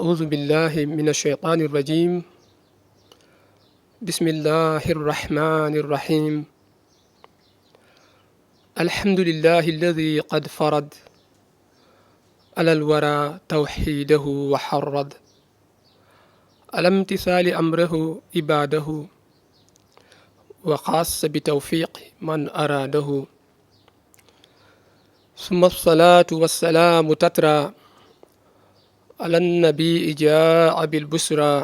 أعوذ بالله من الشيطان الرجيم. بسم الله الرحمن الرحيم. الحمد لله الذي قد فرض على الورى توحيده وحرض على امتثال أمره عباده وخاص بتوفيق من أراده. ثم الصلاة والسلام تترى على النبي جاء بالبشرى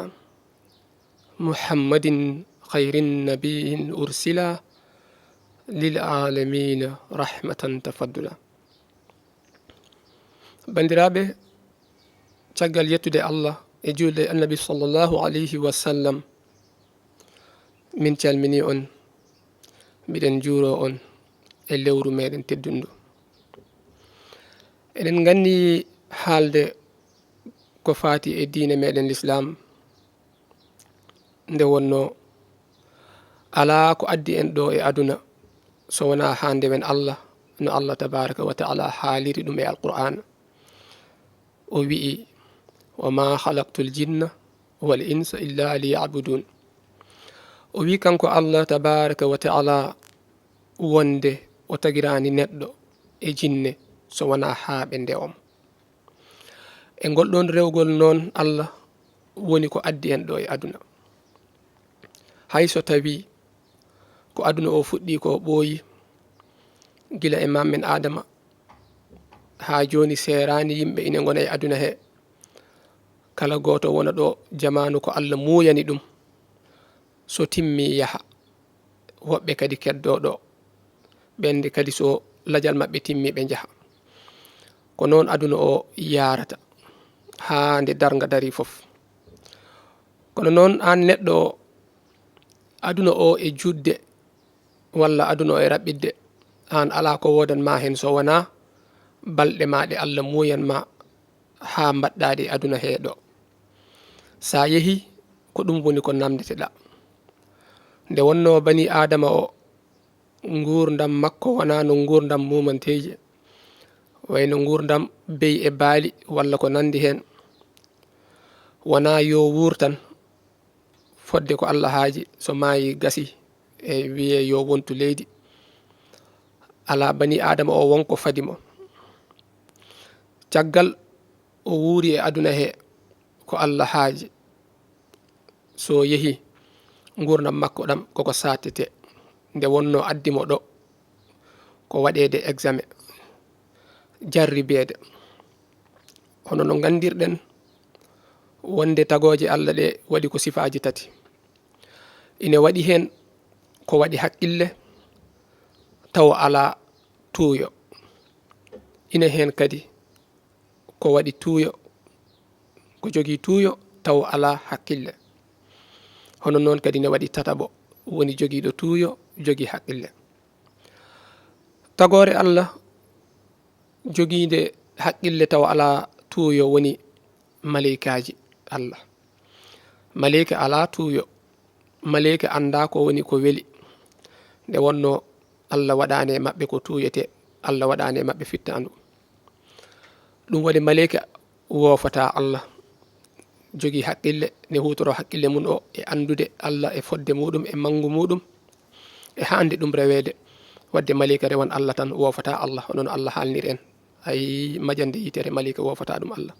محمد خير النبي أرسلا للعالمين رحمة تفضلا. بندرابه تقال يتدى الله يجول النبي صلى الله عليه وسلم من تلمني أن بدن جورو أن اللور ميدن تدندو إذن غني حال ko fati e diine meɗen l'islam nde wonno ala ko addi en ɗo e aduna so wona hande men Allah no Allah tabaraka wa ta'ala haaliri ɗum e alqur'an o wi'i wa ma khalaqtu ljinna wal insa illa liya'budun. o wi kanko Allah tabaraka wa ta'ala wonde o tagirani neɗɗo e jinne so wona haaɓe nde om e ngol ɗon rewgol noon Allah woni ko addi en ɗo e aduna. hay so tawi ko aduna o fuɗɗi ko ɓooyi gila e mammen adama ha joni serani yimɓe ina gona e aduna he kala goto wona ɗo jamanu ko Allah muyani ɗum so timmi yaha woɓɓe kadi keddo ɗo ɓende kadi so lajal maɓɓe timmi ɓe jaha ko noon aduna o yarata ha nde darga dari fof. kono noon an neɗɗo o aduna o e judde walla aduna o e raɓɓidde an ala ko wodan ma hen so wona balɗe maɗe Allah muyan ma ha mbaɗɗaɗe aduna heɗo. sa yeehi ko ɗum woni ko namdeteɗa nde wonno bani adama o gurdam makko wona no gurdam mumanteje wayno gurdam bey e baali walla ko nandi hen wona yo wurtan fodde ko Allah haaji so maayi gasi e wiye yo wontu leydi ala bani adama o wonko fadimo caggal o wuuri e aduna he ko Allah haaji so yeehi gurdam makko ɗam koko satete nde wonno addimo ɗo ko waɗede examen jarribede hono no gandirɗen wonde tagoje Allah ɗe waɗi ko sifaji tati ine waɗi hen ko waɗi haqqille taw ala tuuyo ine hen kadi ko waɗi tuuyo ko jogi tuuyo taw ala haqqille hono noon kadi ne waɗi tataɓo woni jogiɗo tuuyo jogi haqqille. tagore Allah joguide haqqille taw ala tuuyo woni maleykaji Allah. maleyka ala tuuyo maleyka anda ko woni ko weeli nde wonno Allah waɗani e maɓɓe ko tuuyete Allah waɗani e maɓɓe fittandu ɗum waɗi maleyka wofata Allah jogui haqqille ne hutoro haqqille mum o e andude Allah e fodde muɗum e mangu muɗum e hande ɗum rewede wadde maleyka rewan Allah tan wofata Allah onon Allah haalniri en ay majande yitere maleyka wofata ɗum Allah.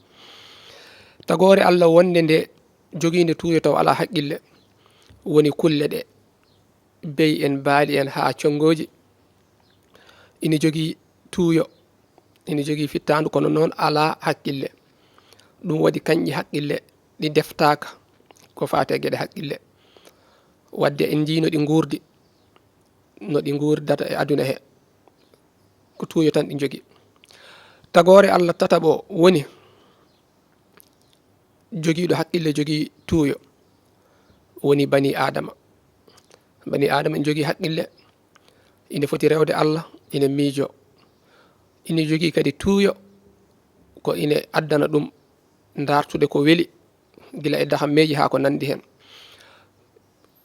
tagore Allah wonde nde joguinde tuuyo taw ala haqqille woni kulle ɗe bey en baali en ha congoji ina jogui tuuyo ina jogui fittandu kono noon ala haqqille ɗum waɗi kanƴi haqqille ɗi deftaka ko fate gueɗe haqqille wadde en jino ɗi gurdi no ɗi gurdata e aduna he ko tuuyo tan ɗi jogui. tagore Allah tataɓo woni jogiiɗo haqqille jogii tuuyo woni bani adama. bani adama en jogii haqqille ine foti rewde Allah ine miijo ine jogii kadi tuuyo ko ine addana ɗum dartude ko weeli gila e dahammeji ha ko nandi hen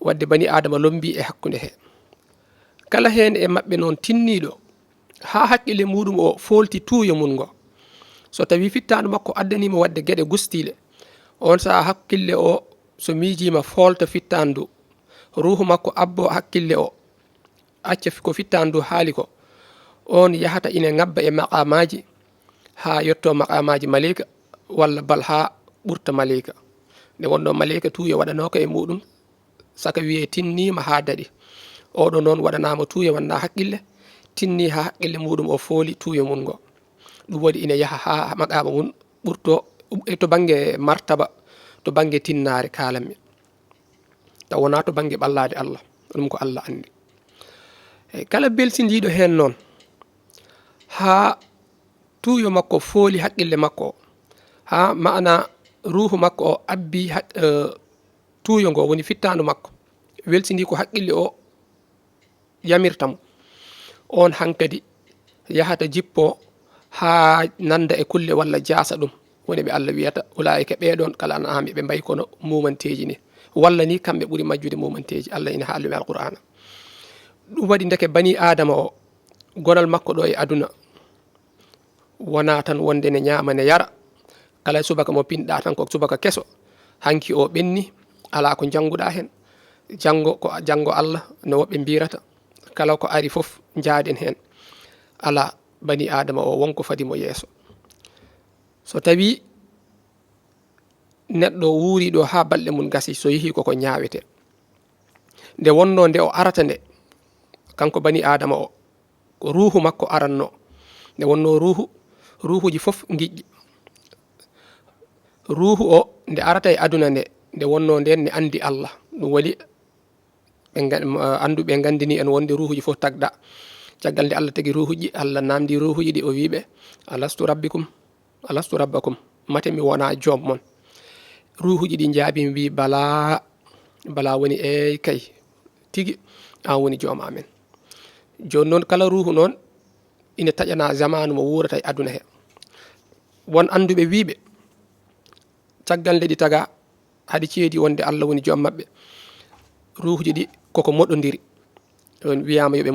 wadde bani adama lombi e hakkude he kala hen e maɓɓe noon tinniɗo ha haqqille muɗum o folti tuuyo mum ngo so tawi fittandu makko addanimo wadde gueɗe gustile on sa hakkille o so miijima folta fittandu ruhu makko abbo hakkille o acca ko fittandu haali ko on yahata ina ngabba e maqamaji ha yetto maqamaji malika walla bal ha ɓurta malika nde wonno malika tuuyo waɗano ko e muɗum saka wiye tinnima ha daɗi oɗo noon waɗanama tuuyo wanna haqqille tinni ha haqqille muɗum o fooli tuuyo mum ngo ɗum waɗi ina yaha ha maqama mum ɓurto to banggue martaba to banggue tinnare kalanmi taw wona to banggue ɓallade Allah ɗum ko Allah andi eyyi kala belsidiɗo hen noon ha tuuyo makko fooli haqqille makko ha maana ruhu makko o abbi tuuyo ngo woni fittandu makko welsidi ko haqqille o yamirtamo on hankadi yahata jippo ha nanda e kulle walla jaasa ɗum woni ɓe Allah wiyata ulaika ɓeɗon kala an ami ɓe mbayi kono mumanteji ni walla ni kamɓe ɓuuri majjude mumanteji Allah ina haalumi alqur'ana ɗum waɗi ndeke bani adama o gonal makko ɗo e aduna wona tan wonde ne ñama ne yara kala subaka mo pinɗa tan ko subaka keso hanki o ɓenni ala ko janguɗa hen jango ko jango Allah no woɓɓe mbirata kala ko ari foof jaaden hen ala bani adama o wonko fadi mo yeeso so tawi neɗɗo wuuri ɗo ha balɗe mum gasi so yeehi koko ñawete nde wonno nde o arata nde kanko bani adama o ko ruhu makko aranno nde wonno ruhuji foof giƴƴi ruhu o nde arata e aduna nde wonno nden ne andi Allah ɗum waɗi anduɓe gandini en wonde ruhuji foof tagɗa caggal nde Allah tagi ruhuji Allah namdi ruhuji ɗi o wiɓe alastu rabbakum mate mi wona joom mon ruhuji ɗi jaabi wi bala woni eyyi kay tigi an woni joom amen joni noon kala ruhu noon ina taƴana zamanu mo wurata e aduna he won anduɓe wiɓe caggal nde ɗi taga haɗi ceedi wonde Allah woni joom mabɓe ruhuji ɗi koko moɗodiri on wiyama yoɓe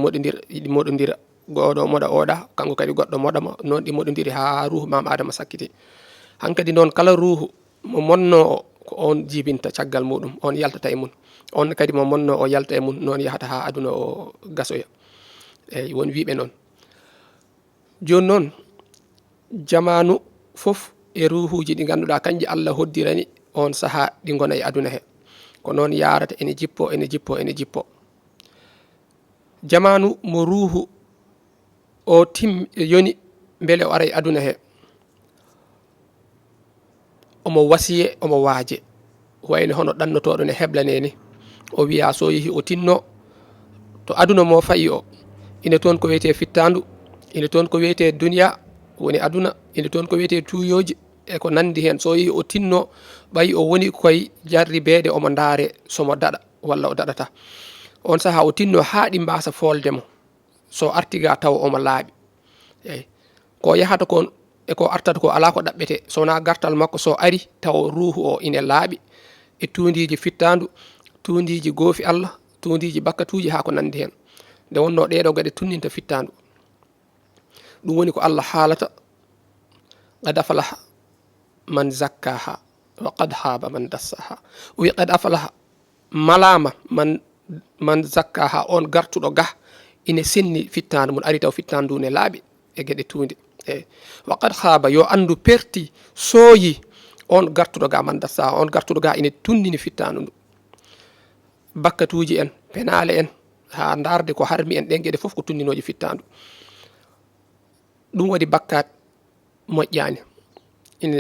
ɗi moɗodira goɗo moɗa oɗa kanko kadi goɗɗo moɗama noon ɗi moɗodiri ha ruhu mam adama sakkiti hankkadi noon kala ruhu mo monno ko on jibinta caggal muɗum on yaltata e mum on kadi mo monno o yalta e mum noon yahata ha aduna o gasoya eyyi won wiɓe noon joni noon jamanu foof e ruhuji ɗi ganduɗa kanji Allah hoddirani on saaha ɗi gona e aduna he ko noon yarata ene jippo jamanu mo ruhu o yoni beele o ara e aduna he omo wasiye omo waaje wayno hono ɗannotoɗo ne heblane ni o wiya so yeehi o tinno to aduna mo fayi o ina toon ko wiyete fittandu ina toon ko wiyete duniya woni aduna ina toon ko wiyete tuuyoji e ko nandi hen so yeehi o tinno ɓayi o woni koye jarribeede omo ndaare somo daɗa walla o daɗata on saaha o tinno ha ɗi mbasa foldemo so artiga taw omo laaɓi eyyi ko yahata kon e ko artata ko ala ko ɗaɓɓete sowona gartal makko so ari taw ruhu o ina laaɓi e tundiji fittandu tundiji goofi Allah tundiji bakkatuji ha ko nandi hen nde wonno ɗeɗo gaɗe tunninta fittandu ɗum woni ko Allah haalata qad aflaha man zakkaha wa qad haaba man dassaha o wi qad aflaha malama man zakkaha on gartuɗo ga ina senni fittandu mum ari taw fittandu ne laaɓi e gueɗe tundi eyyi wa qad haaba yo andu perti sooyi on gartuɗo ga man dassaha on gartuɗo ga ina tundini fittandu ndu bakkatuji en penale en ha darde ko harmi en ɗen gueɗe foof ko tundinoji fittandu ɗum waɗi bakkat moƴƴani ina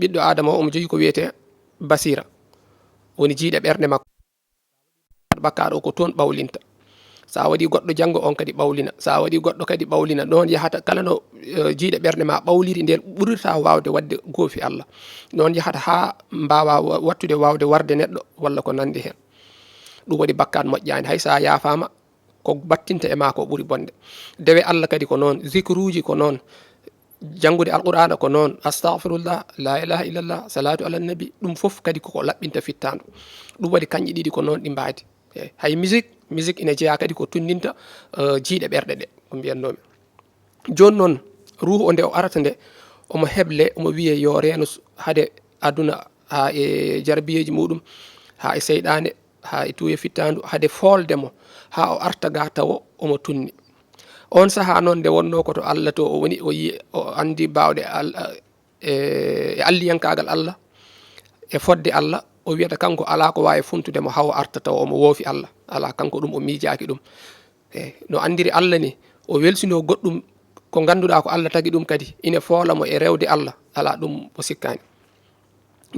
ɓiɗɗo adama o omo jogui ko wiyete basira woni jiiɗe ɓerde makko bakkaɗo o ko toon ɓawlinta sa waɗi goɗɗo janggo on kadi ɓawlina sa waɗi goɗɗo kadi ɓawlina ɗon yahata kala no jiiɗe ɓerde ma ɓawliri nden ɓurata wawde wadde goofi Allah ɗon yahata ha mbawa wattude wawde warde neɗɗo walla ko nandi hen ɗum waɗi bakkat moƴƴani hay sa yafama ko battinta e ma ko ɓuuri bonde dewe Allah kadi ko noon zicruji ko noon jangude alqur'ana ko noon astaghfirullah la ilaha illallah salatu ala nabi ɗum foof kadi koko laɓɓinta fittandu ɗum waɗi kanƴi ɗiɗi ko noon ɗi mbadi hay musique ina jeeya kadi ko tundinta jiiɗe ɓerɗe ɗe ko mbiyannomi joni noon ruhu o nde o arata nde omo heble omo wiye yo reeno haade aduna ha e jarbiyeji muɗum, ha e seyɗande, ha e tuye fittandu, hade foldemo ha o arta ga tawo omo tunni. On saha noon nde wonno koto Allah to o woni o yi o andi bawɗe e alliyankagal Allah e fodde Allah, o wiyata kanko ala ko wawi funtudemo haw arta taw omo woofi Allah, ala kanko ɗum o miijaki ɗum. No andiri Allah ni o welsino goɗɗum ko ganduɗa ko Allah tagi ɗum kadi ine foolamo e rewde Allah, ala ɗum o sikkani.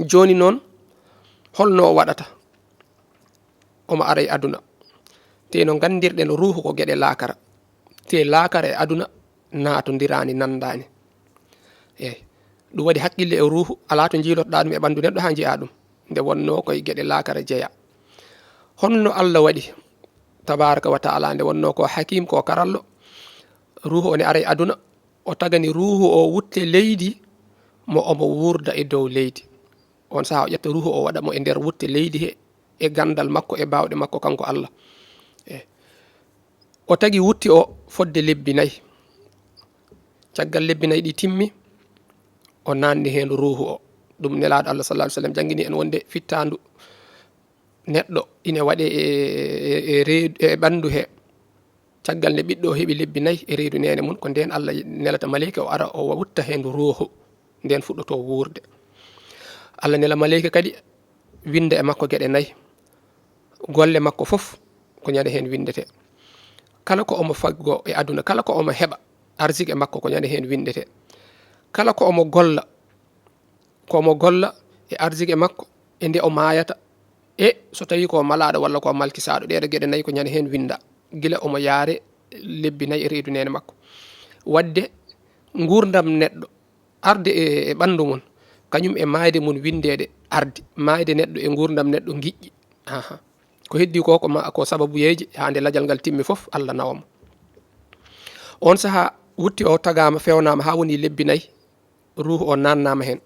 Joni noon holno o waɗata omo ara e aduna, te no gandirɗen ruhu ko gueɗe laakara, te laakara e aduna natodirani nandani. Ɗum waɗi haqqille e ruhu ala to jiilotoɗa ɗum e ɓandu neɗɗo ha jiiya ɗum, nde wonno koye gueɗe laakara jeeya. Honno Allah waɗi tabaraka wa taala, nde wonno ko hakim ko karallo, ruhu o ne ara e aduna o tagani ruhu o wutte leydi mo omo wurda e dow leydi. On saha o ƴetta ruhu o waɗa mo e nder wutte leydi he e gandal makko e bawɗe makko kanko Allah. O tagi wutti o fodde lebbi 4, caggal lebbi 4 ɗi timmi o nanni hen ruhu o. Ɗum nelaɗo Allah sallallahu alaihi wasallam jangini en wonde fittandu neɗɗo ine waɗe e ɓandu he, caggal nde ɓiɗɗo heeɓi lebbi 4 e reedu nene mum, ko nden Allah nelata malayika o ara o wutta hen ruhu nden fuɗɗoto wurde. Allah nela malayika kadi winda e makko gueɗe 4, golle makko fof ko ñande hen windete. Kala ko omo faggo e aduna, kala ko omo heɓa arsike makko ko ñande hen windete. Kala ko omo golla e arsike makko e nde o mayata, e so tawi ko malaɗo walla ko malkisaɗo, ɗeɗo gueɗe 4 ko ñande hen winda gila omo yaare lebbi 4 e reedu nene makko. Wadde gurdam neɗɗo arde e ɓandu mum kañum e mayde mum windede ardi, mayde neɗɗo e gurdam neɗɗo giƴƴi. Ko heddi ko ko sababuyeji hande ladial ngal timmi foof Allah nawamo. On saha wutti o tagama fewnama ha woni lebbi 4, ruhu o nannama hen.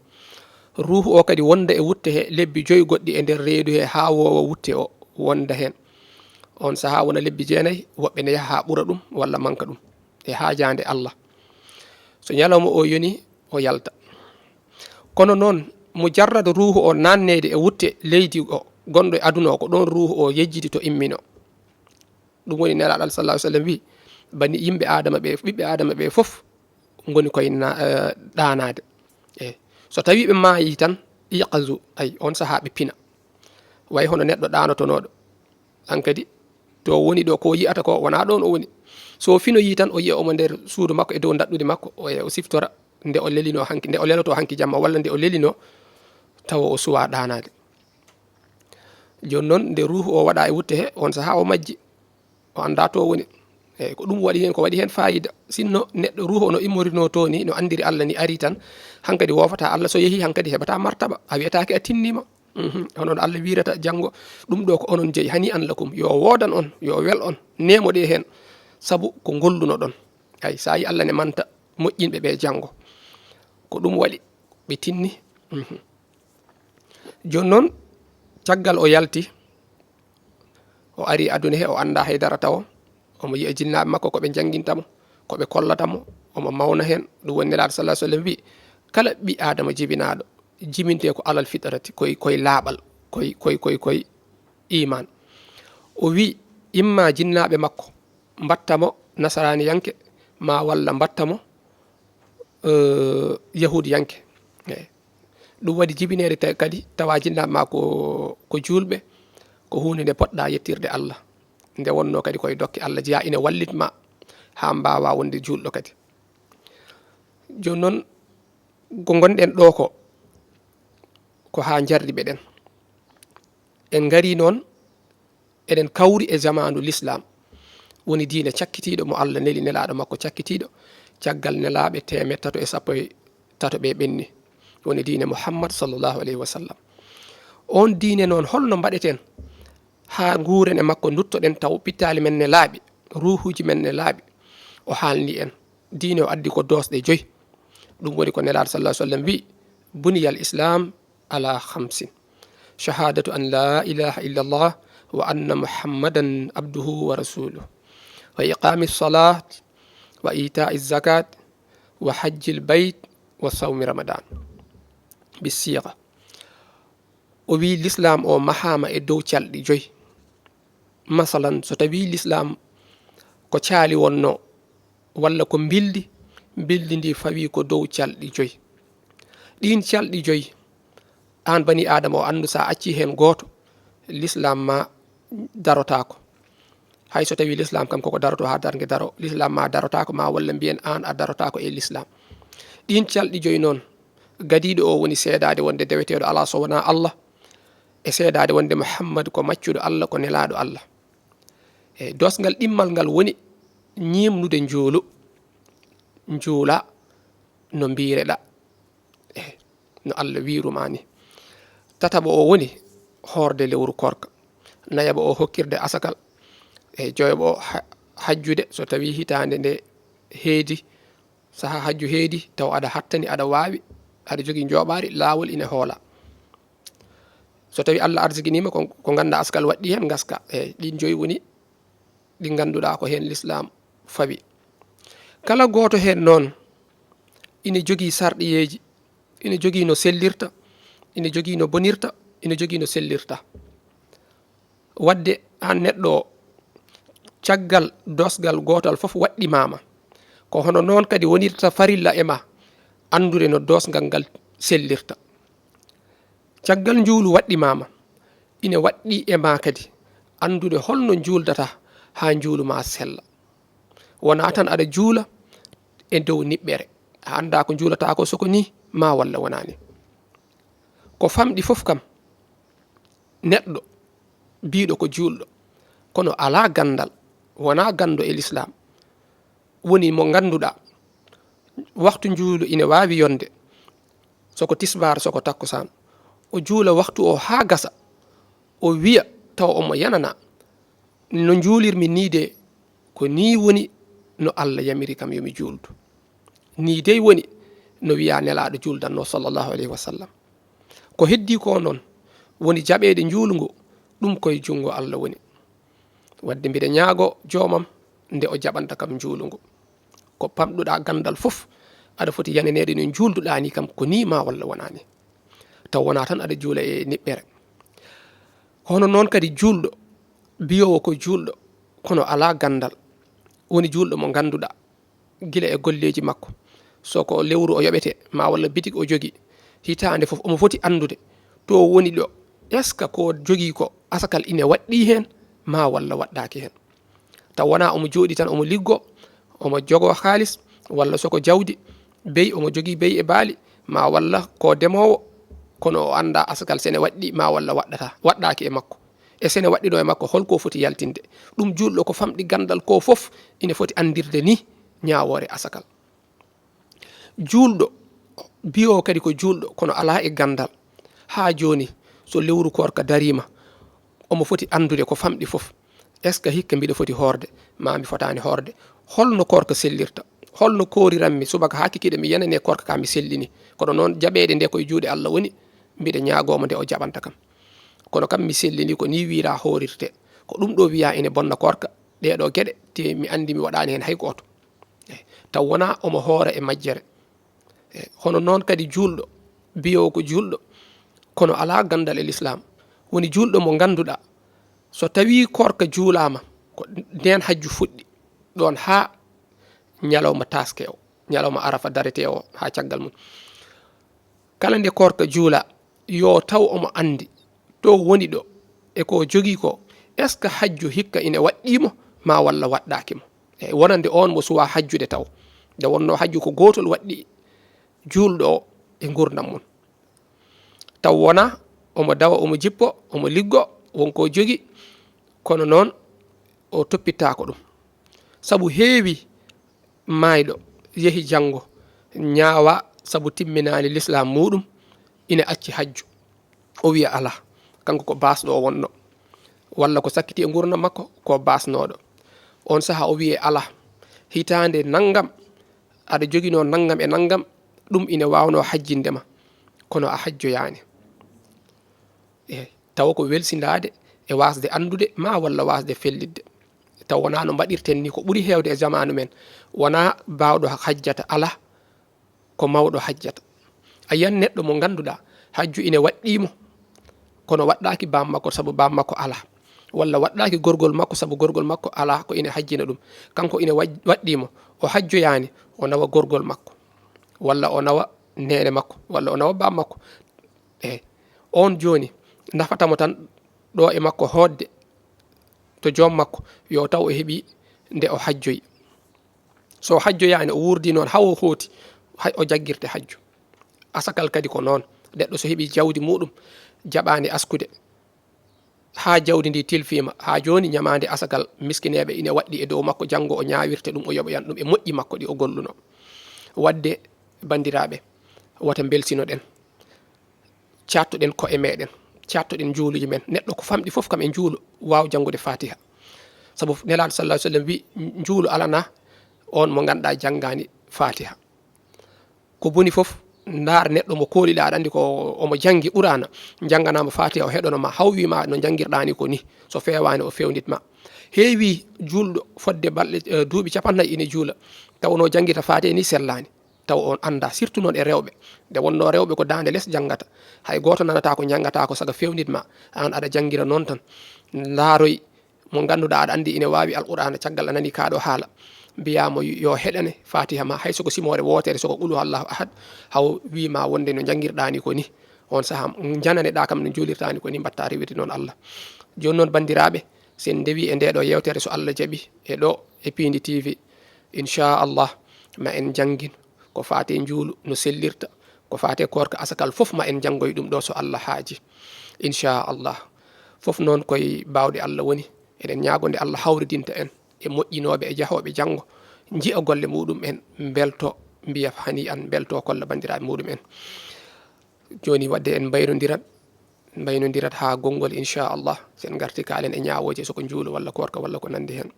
Ruhu o kadi wonda e wutte he lebbi 5 goɗɗi e nder reedu he ha wowa wutte o wonda hen. On saha wona lebbi 9, woɓɓe ne yaha ha ɓura ɗum walla manka ɗum e hajande Allah. So ñalawma o yoni o yalta. Kono noon mo jarrata ruhu o nannede e wutte leydi o gonɗo e aduna o, ko ɗon ruhu o yejjiti to immino. Ɗum woni nelaɗo Allah sallallahu alaihi wasallam wi bani yimɓe adama ɓe, ɓiɓɓe adama ɓe foof goni koye ɗanade. So tawi ɓe maayi tan iqazu, ay on saha ɓe pina, way hono neɗɗo ɗanotonoɗo, an kadi to woni ɗo ko yiyata ko wona ɗon o woni. So finoyi tan o yiya omo nder suudu makko e dow daɗɗude makko o siftora nde o lelino hanki, nde o leloto hanki jamma, walla nde o lelino tawa o suwa ɗanade. Joni noon nde ruhu o waɗa e wutte he, on saha o majji, o anda to woni. Eyyi ko ɗum waɗi hen, ko waɗi hen fayida. Sinno neɗɗo ruhu no immorino to ni, no andiri Allah ni ari tan hankadi wofata Allah, so yeehi hankadi heɓata martaba, a wiyatake a tinnima. Honon Allah wirata janggo ɗum ɗo ko onon jeeyi hani an lakum, yo wodan on, yo wel on, nemoɗe hen saabu ko golluno ɗon. Ay sa yi Allah ne manta moƴƴinɓe ɓe janggo, ko ɗum waɗi ɓe tinni. Joni noon caggal o yalti o ari aduna he, o anda haydara taw omo yiya jinnaɓe makko koɓe janguintamo, koɓe kollatamo, omo mawna hen. Ɗum woni nelaɗo sallallahu alaihi wasallam wi kala ɓi adama jibinaɗo jibinte ko alal fitrati, koye laaɓal, koye iman. O wi imma jinnaɓe makko mbattamo nasarani yanke, ma walla mbattamo yahudi yanke. Ɗum waɗi jibinede kadi tawa jinnaɓe ma ko julɓe, ko hunde nde poɗɗa yettirde Allah, nde wonno kadi koye dokke Allah jeeya ina wallitma ha mbawa wonde julɗo kadi. Joni noon ko gonɗen ɗo ko ha jarriɓe ɗen, en gari noon eɗen kawri e zamanu l'islam, woni diine cakkitiɗo mo Allah neli nelaɗo makko cakkitiɗo caggal nelaɓe 313 ɓe ɓenni, woni diine Muhammad sallallahu alaihi wasallam. On diine noon holno mbaɗeten ha guuren e makko, duttoɗen taw pittali men ne laaɓi, ruhuji men ne laaɓi. O haalni en diine o addi ko dosɗe 5. ɗum woni ko nelaɗo sallallahu alaihi wasallam wi buniyal islam ala 5: shahadatu an la ilaha illa allah wa anna muhammadan abduhu wa rasuluh, wa iqami salat, wa itai zakat, wa hajjil bayt, wa sawmi ramadan. Bisiga o wi l'islam o mahama e dow calɗi joyi. Masalan so tawi l'islam ko caali wonno walla ko bildi ndi fawi ko dow calɗi joyi. ɗin calɗi joyi an bani adama o andu sa acci hen goto l'islam ma darotako. hay so tawi l'islam kam koko daroto ha dargue daro l'islam ma darotako ma walla mbiyen an a darotako e l'islam. ɗin calɗi joyi noon gadiɗo o woni seedade wonde deweteɗo ala so wona Allah e seedade wonde Muhammad ko maccuɗo Allah ko nelaɗo Allah. e dosgal ɗimmal ngal woni ñimnude njuula no mbireɗa no Allah wiruma ni. tataɓo o woni horde lewru korka. nayaɓo o hokkirde asakal. joyoɓo o hajjude so tawi hitande nde heedi saha hajju heedi taw aɗa hattani aɗa wawi aɗa jogui joɓari lawol ina hoola. so tawi Allah arsiginima ko ganda askal waɗɗi hen gaska. ɗin joyi woni ɗi ganduɗa ko hen l'islam fawi. kala goto hen noon ina jogui sarɗiyeji, ina jogui no sellirta, ina jogui no bonirta, ina jogui no sellirta. wadde an neɗɗo o caggal dosgal gotal foof waɗɗimama ko hono noon kadi wonirta farilla e ma andude no dosgal ngal sellirta. caggal juulu waɗɗimama ina waɗɗi e ma kadi andude holno juuldata ha juulu ma sella. wona tan aɗa juula e dow niɓɓere a anda ko juulata ko soko ni ma walla wonani. ko famɗi foof kam neɗɗo biɗo ko julɗo kono ala gandal wona gando e l'islam woni mo ganduɗa waktu juulu ina wawi yonde soko tisbar soko takkusan o juula waktu o ha gasa o wiya taw omo yanana no juulirmi ni de ko ni woni no Allah yamiri kam yomi juldu ni dey woni no wiya nelaɗo juldanno sallallahu alayhi wa sallam. ko heddi ko noon woni jaɓede juulungo ɗum koye jungo Allah woni. wadde mbiɗa ñaago jomam nde o jaɓanta kam juulungo ko pamɗuɗa gandal foof aɗa foti yananede no julduɗa ni kam ko ni ma walla wonani taw wona tan aɗa juula e niɓɓere. hono noon kadi julɗo biyowo ko julɗo kono ala gandal woni julɗo mo ganduɗa gila e golleji makko soko lewru o yoɓete ma walla bitig o jogi hitande foof omo foti andude to woni ɗo est ce que ko jogi ko asakal ine waɗɗi hen ma walla waɗɗaki hen. taw wona omo jooɗi tan omo liggo omo jogo halis walla soko jawdi beyi omo jogui beyi e baali ma walla ko demowo kono o anda asakal sene waɗɗi ma walla waɗɗaki e makko e sene waɗɗino e makko holko foti yaltinde. ɗum julɗo ko famɗi gandal ko foof ine foti andirde ni ñawore asakal. julɗo biyo kadi ko julɗo kono ala e gandal ha joni so lewru korka darima omo foti andude ko famɗi foof est ce que hikka mbiɗa foti horde ma mi fotani horde holno korka sellirta holno koriranmi subaka ha kikiɗe mi yanane korka ka mi sellini kono noon jaɓede nde koye juuɗe Allah woni mbiɗa ñagomo nde o jaɓanta kam kono kam mi sellini ko ni wira horirte ko ɗum ɗo wiya ene bonna korka ɗeɗo gueɗe te mi andi mi waɗani hen hay goto taw wona omo hoora e majjere. hono noon kadi julɗo biyowo ko julɗo kono ala gandal e l'islam woni julɗo mo ganduɗa so tawi korka juulama ko nden hajju fuɗɗi ɗon ha ñalawma taske o ñalawma arafa darete o ha caggal mum kala nde korka juula yo taw omo andi to woni ɗo e ko jogui ko est ce que hajju hikka ine waɗɗimo ma walla waɗɗakimo. wonande on mo suwa hajjude taw nde wonno hajju ko gotol waɗɗi julɗo o e gurdam mum taw wona omo dawa omo jippo omo liggo wonko jogui kono noon o toppittako ɗum saabu heewi mayɗo yeehi janggo ñaawa saabu timminani l'islam muɗum ina acci hajju o wiya ala kanko ko basɗo o wonno walla ko sakkiti e gurdam makko ko basnoɗo on saaha o wiye ala hitande naggam aɗa joguino naggam e naggam ɗum ina wawno hajjindema kono a hajjoyani. tawa ko welsidade e wasde andude ma walla wasde fellidde taw wona no mbaɗirten ni ko ɓuuri hewde e zamanu men wona bawɗo hajjata ala ko mawɗo hajjata. a yiyan neɗɗo mo ganduɗa hajju ine waɗɗimo kono waɗɗaki bam makko sabu bam makko ala, walla waɗɗaki gorgol makko sabu gorgol makko ala ko ina hajjina ɗum, kanko ina waɗɗimo o hajjoyani o nawa gorgol makko, walla o nawa nene makko, walla o nawa bam makko. On joni nafatamo tan ɗo e makko hodde to joom makko yo taw o heeɓi nde o hajjoyi. so hajjoyani o wurdi noon hawo hooti o jaggirte hajju. asakal kadi ko noon, neɗɗo so heeɓi jawdi muɗum jaɓani askude ha jawdi ndi tilfima, ha joni ñamade asakal miskineɓe ina waɗɗi e dow makko, janggo o ñawirte ɗum o yoɓoyan ɗum e moƴƴi makko ɗi o golluno. wadde bandiraɓe wota belsino ɗen, cattoɗen ko'e meɗen, cattoɗen juuluji men. neɗɗo ko famɗi foof kam e juulu waw janngude fatiha, sabu nelaɗo sallah sallam wi juulu alana on mo ganduɗa janggani fatiha. ko boni foof ndaar neɗɗo mo kooliɗa, aɗa andi ko omo janggi ɓurana, jangganama fatiha o heɗonoma haw wima no jangguirɗani ko ni, so fewani o fewnitma. heewi julɗo fodde balɗe duuɓi 40 ine juula taw no janguita fatiha ni sellani, taw on anda, surtout noon e rewɓe. nde wonno rewɓe ko dande less janggata, hay goto nanata ko jangata ko saga fewnitma, an aɗa jangguira noon tan. ndaaroy mo ganduɗa aɗa andi ine wawi alqur'ana, caggal a nani kaɗo haala mbiyamo yo heɗane fatiha ma, hay soko simore wotere soko qulu allahu ahad, haw wima wonde no jangguirɗani ko ni, on saaha jananeɗa kam no julirtani ko ni, mbatta rewirde noon Allah. joni noon bandiraɓe, sen dewi e ndeɗo yewtere so Allah jaaɓi e ɗo e Pindi TV, inchallah ma en janggin ko fate juulu no sellirta, ko fate korka asakal foof ma en janggoy ɗum ɗo so Allah haaji inchallah. foof noon koye bawɗe Allah woni, eɗen ñagonde Allah hawridinta en e moƴƴinoɓe e jahoɓe janggo, jii'a golle muɗum en, belto mbiya hani an, belto kolla bandiraɓe muɗum en. joni wadde en baynodirat ha gongol inchallah, sen garti kalen e ñawoje soko juulu walla korka walla ko nandi hen.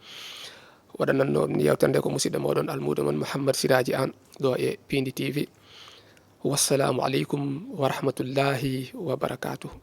waɗananno yewtere ko musidɗo moɗon almudo mon Mouhammad Siraji Anne ɗo e Pindi TV. wassalamu aleykum wa rahmatullahi wa barakatuhu.